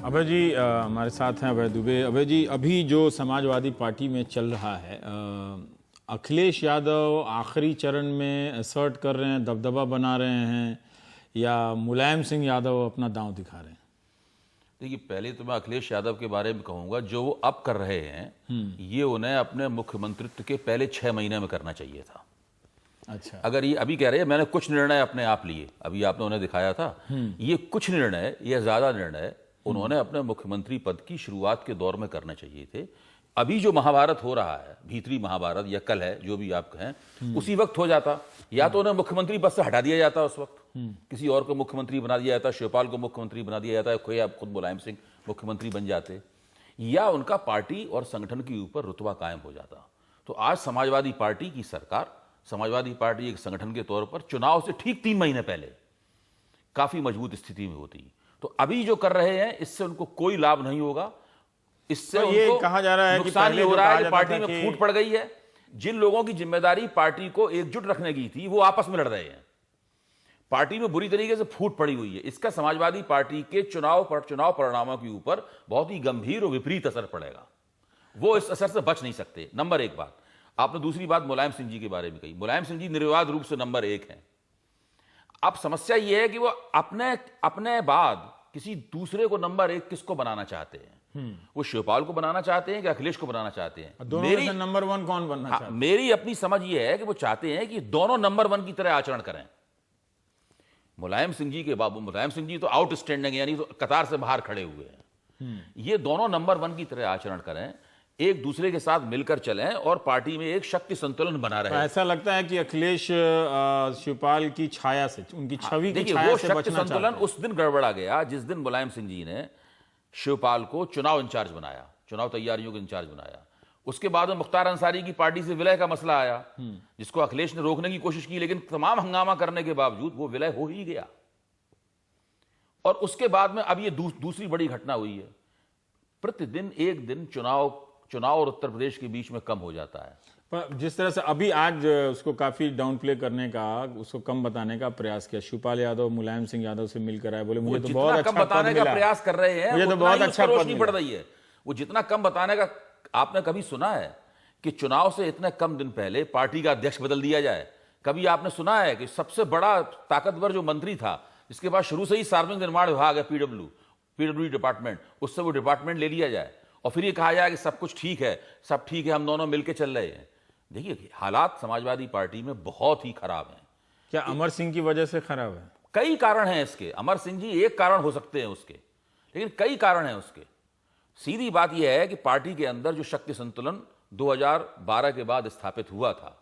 अभय जी हमारे साथ हैं अभय दुबे। अभय जी, अभी जो समाजवादी पार्टी में चल रहा है, अखिलेश यादव आखिरी चरण में असर्ट कर रहे हैं, दबदबा बना रहे हैं, या मुलायम सिंह यादव अपना दांव दिखा रहे हैं? देखिए, पहले तो मैं अखिलेश यादव के बारे में कहूंगा, जो वो अब कर रहे हैं ये उन्हें अपने मुख्यमंत्रित्व के पहले 6 महीने में करना चाहिए था। अच्छा, अगर ये अभी कह रहे हैं मैंने कुछ निर्णय अपने आप लिए, अभी आपने उन्हें दिखाया था, ये कुछ निर्णय, ये ज्यादा निर्णय उन्होंने अपने मुख्यमंत्री पद की शुरुआत के दौर में करने चाहिए थे। अभी जो महाभारत हो रहा है, भीतरी महाभारत या कल है, जो भी आप कहें, उसी वक्त हो जाता, या तो उन्हें मुख्यमंत्री पद से हटा दिया जाता, उस वक्त किसी और को मुख्यमंत्री बना दिया जाता, शिवपाल को मुख्यमंत्री बना दिया जाता, कोई आप खुद मुलायम सिंह मुख्यमंत्री बन जाते, या उनका पार्टी और संगठन के ऊपर रुतबा कायम हो जाता। तो आज समाजवादी पार्टी की सरकार, समाजवादी पार्टी एक संगठन के तौर पर चुनाव से ठीक 3 महीने पहले काफी मजबूत स्थिति में होती। तो अभी जो कर रहे हैं इससे उनको कोई लाभ नहीं होगा। इससे तो ये उनको कहा जा रहा है कि नुकसान पहले ये हो जो रहा कहा है कि जाता पार्टी था में कि फूट पड़ गई है। जिन लोगों की जिम्मेदारी पार्टी को एकजुट रखने की थी वो आपस में लड़ रहे हैं। पार्टी में बुरी तरीके से फूट पड़ी हुई है। इसका समाजवादी पार्टी के चुनाव परिणामों के ऊपर बहुत ही गंभीर और विपरीत असर पड़ेगा। वो इस असर से बच नहीं सकते। नंबर एक बात। आपने दूसरी बात मुलायम सिंह जी के बारे में कही। मुलायम सिंह जी निर्विवाद रूप से नंबर 1 है। अब समस्या यह है कि वो अपने बाद किसी दूसरे को नंबर 1 किसको बनाना चाहते हैं? वो शिवपाल को बनाना चाहते हैं कि अखिलेश को बनाना चाहते हैं? दोनों में से नंबर 1 कौन बनना चाहते हैं? मेरी अपनी समझ यह है कि वो चाहते हैं कि दोनों नंबर 1 की तरह आचरण करें। मुलायम सिंह जी के बाबू, मुलायम सिंह जी तो आउटस्टैंडिंग, यानी तो कतार से बाहर खड़े हुए हैं। ये दोनों नंबर 1 की तरह आचरण करें, एक दूसरे के साथ मिलकर चलें और पार्टी में एक शक्ति संतुलन बना रहे। ऐसा लगता है कि अखिलेश शिवपाल की छाया से, उनकी छवि की देखिए, छाया वो से शक्ति बचना संतुलन चाहते हैं। उस दिन गड़बड़ा गया जिस दिन मुलायम सिंह जी ने शिवपाल को चुनाव इंचार्ज बनाया, चुनाव तैयारियों के इंचार्ज बनाया। उसके बाद में मुख्तार अंसारी की पार्टी से विलय का मसला आया, जिसको अखिलेश ने रोकने की कोशिश की, लेकिन तमाम हंगामा करने के बावजूद वो विलय हो ही गया। और उसके बाद में अब ये दूसरी बड़ी घटना हुई है। प्रतिदिन एक दिन चुनाव और उत्तर प्रदेश के बीच में कम हो जाता है। पर जिस तरह से अभी आज उसको काफी डाउन प्ले करने का, उसको कम बताने का प्रयास किया, शिवपाल यादव मुलायम सिंह यादव से मिलकर आए, बोले मुझे तो बहुत अच्छा कम बताने का प्रयास कर रहे हैं, मुझे तो बहुत अच्छा रोशनी पड़ रही है। वो जितना कम बताने का, आपने कभी सुना है कि चुनाव से इतने कम दिन पहले पार्टी का अध्यक्ष बदल दिया जाए? कभी आपने सुना है कि सबसे बड़ा ताकतवर जो मंत्री था, जिसके पास शुरू से ही सार्वजनिक निर्माण विभाग है, पीडब्ल्यू डिपार्टमेंट, उससे वो डिपार्टमेंट ले लिया जाए और फिर ये कहा जाए कि सब कुछ ठीक है, सब ठीक है, हम दोनों मिलकर चल रहे हैं? देखिए, हालात समाजवादी पार्टी में बहुत ही खराब हैं। क्या अमर सिंह की वजह से खराब है? कई कारण हैं इसके। अमर सिंह जी एक कारण हो सकते हैं उसके, लेकिन कई कारण हैं उसके। सीधी बात यह है कि पार्टी के अंदर जो शक्ति संतुलन 2012 के बाद स्थापित हुआ था,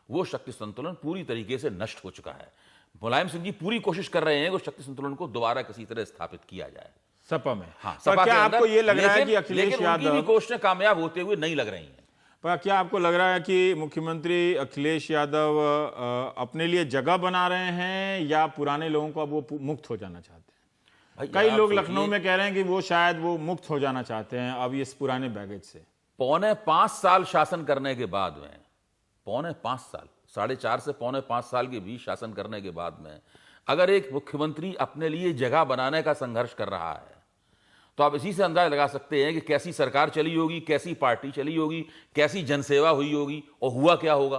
वो शक्ति संतुलन पूरी तरीके से नष्ट हो चुका है। मुलायम सिंह जी पूरी कोशिश कर रहे हैं कि शक्ति संतुलन को दोबारा किसी तरह स्थापित किया जाए सपा में। हाँ, पर सपा क्या के अंदर। आपको ये लग रहा है कि अखिलेश लेकिन उनकी भी यादव, कोशिशें कामयाब होते हुए नहीं लग रही हैं? पर क्या आपको लग रहा है कि मुख्यमंत्री अखिलेश यादव अपने लिए जगह बना रहे हैं, या पुराने लोगों को अब वो मुक्त हो जाना चाहते हैं? कई लोग लखनऊ में कह रहे हैं कि वो शायद वो मुक्त हो जाना चाहते हैं अब इस पुराने बैगेज से। 4.25 साल शासन करने के बाद में, 4.25 साल, 4.5 से 4.25 साल के बीच शासन करने के बाद में, अगर एक मुख्यमंत्री अपने लिए जगह बनाने का संघर्ष कर रहा है, तो आप इसी से अंदाजा लगा सकते हैं कि कैसी सरकार चली होगी, कैसी पार्टी चली होगी, कैसी जनसेवा हुई होगी, और हुआ क्या होगा।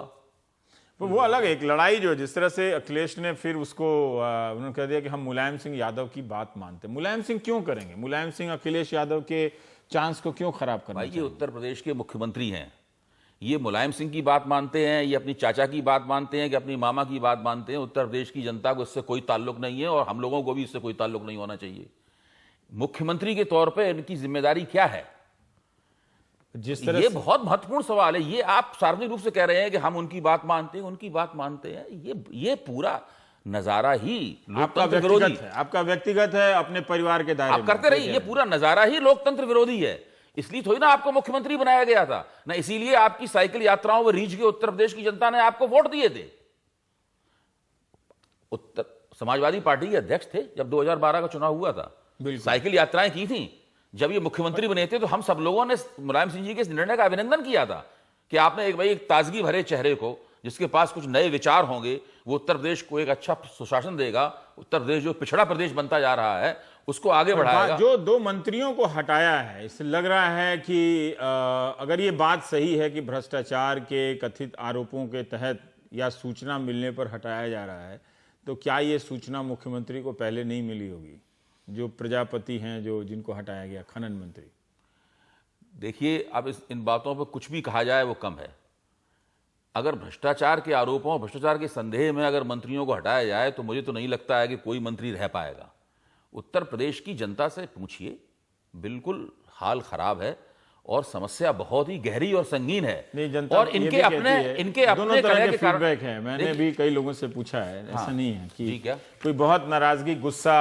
तो वो अलग एक लड़ाई जो जिस तरह से अखिलेश ने फिर उसको उन्होंने कह दिया कि हम मुलायम सिंह यादव की बात मानते हैं। मुलायम सिंह क्यों करेंगे? मुलायम सिंह अखिलेश यादव के चांस को क्यों खराब करना? भाई, ये उत्तर प्रदेश के मुख्यमंत्री हैं, ये मुलायम सिंह की बात मानते हैं, ये अपनी चाचा की बात मानते हैं कि अपनी मामा की बात मानते हैं। उत्तर प्रदेश की जनता को इससे कोई ताल्लुक नहीं है, और हम लोगों को भी इससे कोई ताल्लुक नहीं होना चाहिए। मुख्यमंत्री के तौर पे इनकी जिम्मेदारी क्या है? जिस तरह ये बहुत महत्वपूर्ण सवाल है। ये आप सार्वजनिक रूप से कह रहे हैं कि हम उनकी बात मानते हैं, उनकी बात मानते हैं। ये पूरा नजारा ही लोकतंत्र विरोधी है। आपका व्यक्तिगत है, अपने परिवार के दायरे आप करते रहिए। ये पूरा नजारा ही लोकतंत्र विरोधी है। इसलिए थोड़ी ना आपको मुख्यमंत्री बनाया गया था ना, इसीलिए आपकी साइकिल यात्राओं में रीझ के उत्तर प्रदेश की जनता ने आपको वोट दिए थे। समाजवादी पार्टी के अध्यक्ष थे जब 2012 का चुनाव हुआ था, साइकिल यात्राएं की थी। जब ये मुख्यमंत्री बने थे तो हम सब लोगों ने मुलायम सिंह जी के इस निर्णय का अभिनंदन किया था कि आपने एक ताजगी भरे चेहरे को, जिसके पास कुछ नए विचार होंगे, वो उत्तर प्रदेश को एक अच्छा सुशासन देगा। उत्तर प्रदेश जो पिछड़ा प्रदेश बनता जा रहा है, उसको आगे बढ़ाएगा। जो 2 मंत्रियों को हटाया है, इससे लग रहा है कि अगर ये बात सही है कि भ्रष्टाचार के कथित आरोपों के तहत या सूचना मिलने पर हटाया जा रहा है, तो क्या ये सूचना मुख्यमंत्री को पहले नहीं मिली होगी? जो प्रजापति हैं, जो जिनको हटाया गया, खनन मंत्री। देखिए, अब इन बातों पर कुछ भी कहा जाए वो कम है। अगर भ्रष्टाचार के आरोपों, भ्रष्टाचार के संदेह में अगर मंत्रियों को हटाया जाए तो मुझे तो नहीं लगता है कि कोई मंत्री रह पाएगा। उत्तर प्रदेश की जनता से पूछिए, बिल्कुल हाल खराब है और समस्या बहुत ही गहरी और संगीन है। नहीं, जनता और इनके अपने तरह के फीडबैक है। मैंने भी कई लोगों से पूछा है, ऐसा नहीं है कि क्या कोई बहुत नाराजगी, गुस्सा।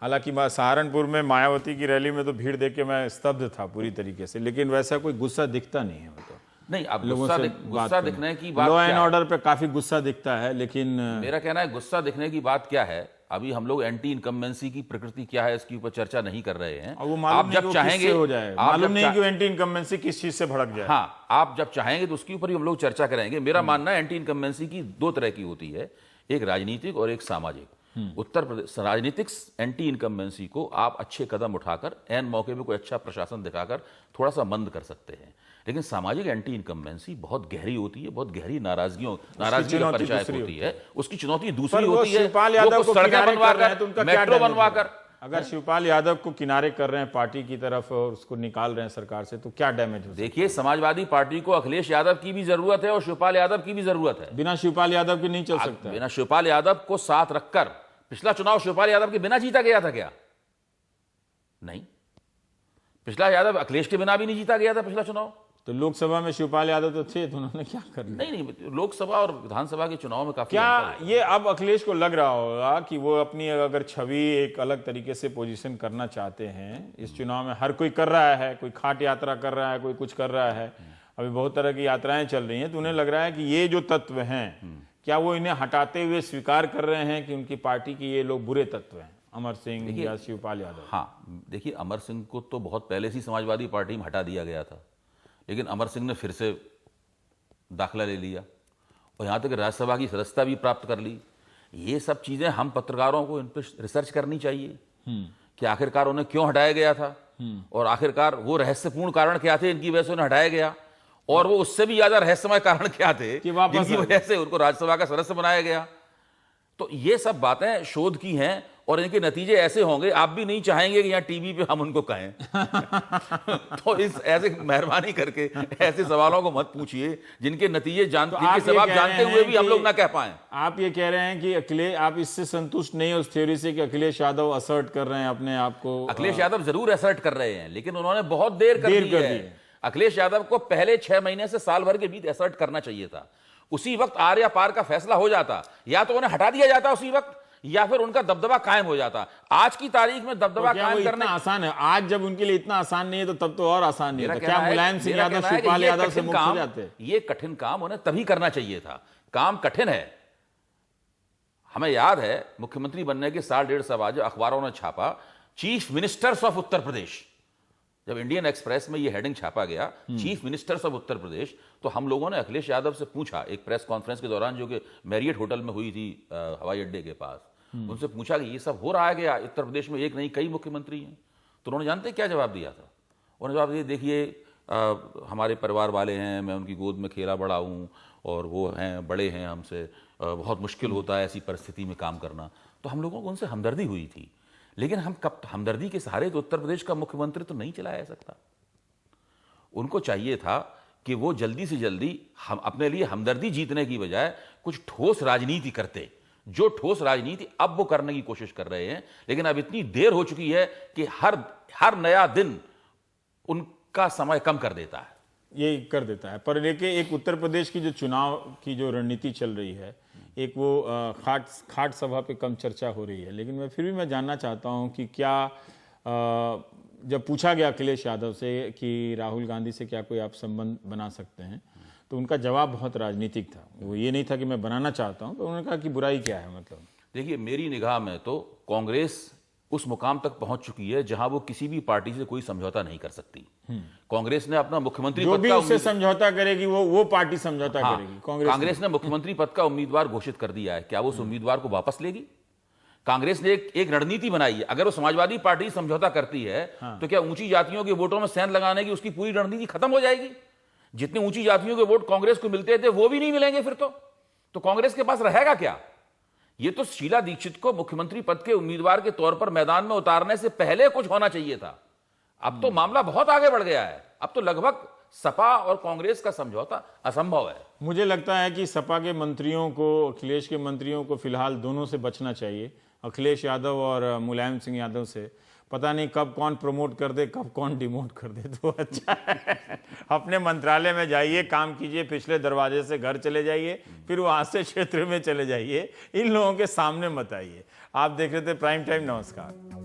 हालांकि सहारनपुर में मायावती की रैली में तो भीड़ देख के मैं स्तब्ध था पूरी तरीके से, लेकिन वैसा कोई गुस्सा दिखता नहीं है। तो नहीं, अब गुस्सा दिखने की बात, लॉ एंड ऑर्डर पे काफी गुस्सा दिखता है, लेकिन मेरा कहना है गुस्सा दिखने की बात क्या है, अभी हम लोग एंटी इनकम्बेंसी की प्रकृति क्या है इसके ऊपर चर्चा नहीं कर रहे हैं। वो आप जब चाहेंगे हो जाए, मालूम नहीं कि एंटी इनकम्बेंसी किस चीज से भड़क जाए। हाँ, आप जब चाहेंगे तो उसके ऊपर ही हम लोग चर्चा करेंगे। मेरा मानना है एंटी इनकम्बेंसी की 2 तरह की होती है, एक राजनीतिक और एक सामाजिक। उत्तर प्रदेश राजनीतिक एंटी इनकम्बेंसी को आप अच्छे कदम उठाकर एन मौके पे कोई अच्छा प्रशासन दिखाकर थोड़ा सा मंद कर सकते हैं, लेकिन सामाजिक एंटी इनकम्बेंसी बहुत गहरी होती है, बहुत गहरी नाराजगी का परिचायक होती है। उसकी चुनौती दूसरी होती है, वो सड़कें बनवाकर, मेट्रो बनवाकर। अगर शिवपाल यादव को किनारे कर रहे हैं पार्टी की तरफ और उसको निकाल रहे हैं सरकार से, तो क्या डैमेज हो? देखिए, समाजवादी पार्टी को अखिलेश यादव की भी जरूरत है और शिवपाल यादव की भी जरूरत है। बिना शिवपाल यादव के नहीं चल सकता। बिना शिवपाल यादव को साथ रखकर, पिछला चुनाव शिवपाल यादव के बिना जीता गया था क्या? नहीं, पिछला यादव अखिलेश के बिना भी नहीं जीता गया था पिछला चुनाव। तो लोकसभा में शिवपाल यादव तो थे, तो उन्होंने क्या कर लिया? नहीं, लोकसभा और विधानसभा के चुनाव में काफी क्या ये अब अखिलेश को लग रहा होगा कि वो अपनी अगर छवि एक अलग तरीके से पोजीशन करना चाहते हैं? इस चुनाव में हर कोई कर रहा है, कोई खाट यात्रा कर रहा है, कोई कुछ कर रहा है, अभी बहुत तरह की यात्राएं चल रही हैं, तो उन्हें लग रहा है कि ये जो तत्व हैं, क्या वो इन्हें हटाते हुए स्वीकार कर रहे हैं कि उनकी पार्टी के ये लोग बुरे तत्व हैं, अमर सिंह या शिवपाल यादव? हाँ, देखिए, अमर सिंह को तो बहुत पहले से समाजवादी पार्टी में हटा दिया गया था, लेकिन अमर सिंह ने फिर से दाखिला ले लिया और यहाँ तक राज्यसभा की सदस्यता भी प्राप्त कर ली। ये सब चीज़ें हम पत्रकारों को इन पर रिसर्च करनी चाहिए कि आखिरकार उन्हें क्यों हटाया गया था और आखिरकार वो रहस्यपूर्ण कारण क्या थे इनकी वजह से उन्हें हटाया गया, और वो उससे भी ज्यादा रहस्यमय कारण क्या थे जिनकी वजह से उनको राज्यसभा का सदस्य बनाया गया। तो ये सब बातें शोध की हैं और इनके नतीजे ऐसे होंगे, आप भी नहीं चाहेंगे कि यहाँ टीवी पे हम उनको कहें। तो इस ऐसे मेहरबानी करके ऐसे सवालों को मत पूछिए जिनके नतीजे जिनके जवाब जानते हुए भी हम लोग ना कह पाए। आप ये कह रहे हैं कि अखिलेश, आप इससे संतुष्ट नहीं हो उस थ्योरी से कि अखिलेश यादव असर्ट कर रहे हैं अपने आप को? अखिलेश यादव जरूर असर्ट कर रहे हैं, लेकिन उन्होंने बहुत देर कर दी है। अखिलेश यादव को पहले 6 महीने से साल भर के बीच असर्ट करना चाहिए था। उसी वक्त आर या पार का फैसला हो जाता, या तो उन्हें हटा दिया जाता उसी वक्त, या फिर उनका दबदबा कायम हो जाता। आज की तारीख में दबदबा कायम करना आसान है? आज जब उनके लिए इतना आसान नहीं है तो तब तो और आसान नहीं है। क्या मुलायम सिंह यादव शिवपाल यादव से मुक्त हो जाते? ये कठिन काम उन्हें तभी करना चाहिए था। काम कठिन है। हमें याद है मुख्यमंत्री बनने के साल 1.5 साल बाद अखबारों ने छापा chief ministers of Uttar Pradesh, जब इंडियन एक्सप्रेस में ये हेडिंग छापा गया chief ministers of Uttar Pradesh, तो हम लोगों ने अखिलेश यादव से पूछा एक प्रेस कॉन्फ्रेंस के दौरान जो कि मैरियट होटल में हुई थी हवाई अड्डे के पास, उनसे पूछा कि ये सब हो रहा है क्या उत्तर प्रदेश में, एक नहीं कई मुख्यमंत्री हैं? तो उन्होंने जानते क्या जवाब दिया था? उन्होंने जवाब दिया, देखिए हमारे परिवार वाले हैं, मैं उनकी गोद में खेला बड़ा हूँ और वो हैं बड़े हैं हमसे, बहुत मुश्किल होता है ऐसी परिस्थिति में काम करना। तो हम लोगों को उनसे हमदर्दी हुई थी, लेकिन हम कब हमदर्दी के सहारे तो उत्तर प्रदेश का मुख्यमंत्री तो नहीं चलाया जा सकता। उनको चाहिए था कि वो जल्दी से जल्दी हम अपने लिए हमदर्दी जीतने की बजाय कुछ ठोस राजनीति करते, जो ठोस राजनीति अब वो करने की कोशिश कर रहे हैं। लेकिन अब इतनी देर हो चुकी है कि हर नया दिन उनका समय कम कर देता है, ये कर देता है। पर देखिए, एक उत्तर प्रदेश की जो चुनाव की जो रणनीति चल रही है, एक वो खाट सभा पे कम चर्चा हो रही है, लेकिन मैं फिर भी मैं जानना चाहता हूं कि क्या जब पूछा गया अखिलेश यादव से कि राहुल गांधी से क्या कोई आप संबंध बना सकते हैं, तो उनका जवाब बहुत राजनीतिक था। वो ये नहीं था कि मैं बनाना चाहता हूं, तो उन्होंने कहा कि बुराई क्या है। मतलब देखिए, मेरी निगाह में तो कांग्रेस उस मुकाम तक पहुंच चुकी है जहां वो किसी भी पार्टी से कोई समझौता नहीं कर सकती। कांग्रेस ने अपना मुख्यमंत्री जो भी उससे समझौता करेगी वो पार्टी समझौता करेगी। कांग्रेस ने मुख्यमंत्री पद का उम्मीदवार घोषित कर दिया है, क्या वो उस उम्मीदवार को वापस लेगी? कांग्रेस ने एक रणनीति बनाई है। अगर वो समाजवादी पार्टी समझौता करती है तो क्या ऊंची जातियों के वोटों में सेंध लगाने की उसकी पूरी रणनीति खत्म हो जाएगी? जितने ऊंची जातियों के वोट कांग्रेस को मिलते थे वो भी नहीं मिलेंगे फिर तो कांग्रेस के पास रहेगा क्या? ये तो शीला दीक्षित को मुख्यमंत्री पद के उम्मीदवार के तौर पर मैदान में उतारने से पहले कुछ होना चाहिए था। अब तो मामला बहुत आगे बढ़ गया है। अब तो लगभग सपा और कांग्रेस का समझौता असंभव है। मुझे लगता है कि सपा के मंत्रियों को, अखिलेश के मंत्रियों को फिलहाल दोनों से बचना चाहिए, अखिलेश यादव और मुलायम सिंह यादव से। पता नहीं कब कौन प्रमोट कर दे, कब कौन डिमोट कर दे, तो अच्छा है। अपने मंत्रालय में जाइए, काम कीजिए, पिछले दरवाजे से घर चले जाइए, फिर वहां से क्षेत्र में चले जाइए, इन लोगों के सामने मत आइए। आप देख रहे थे प्राइम टाइम। नमस्कार।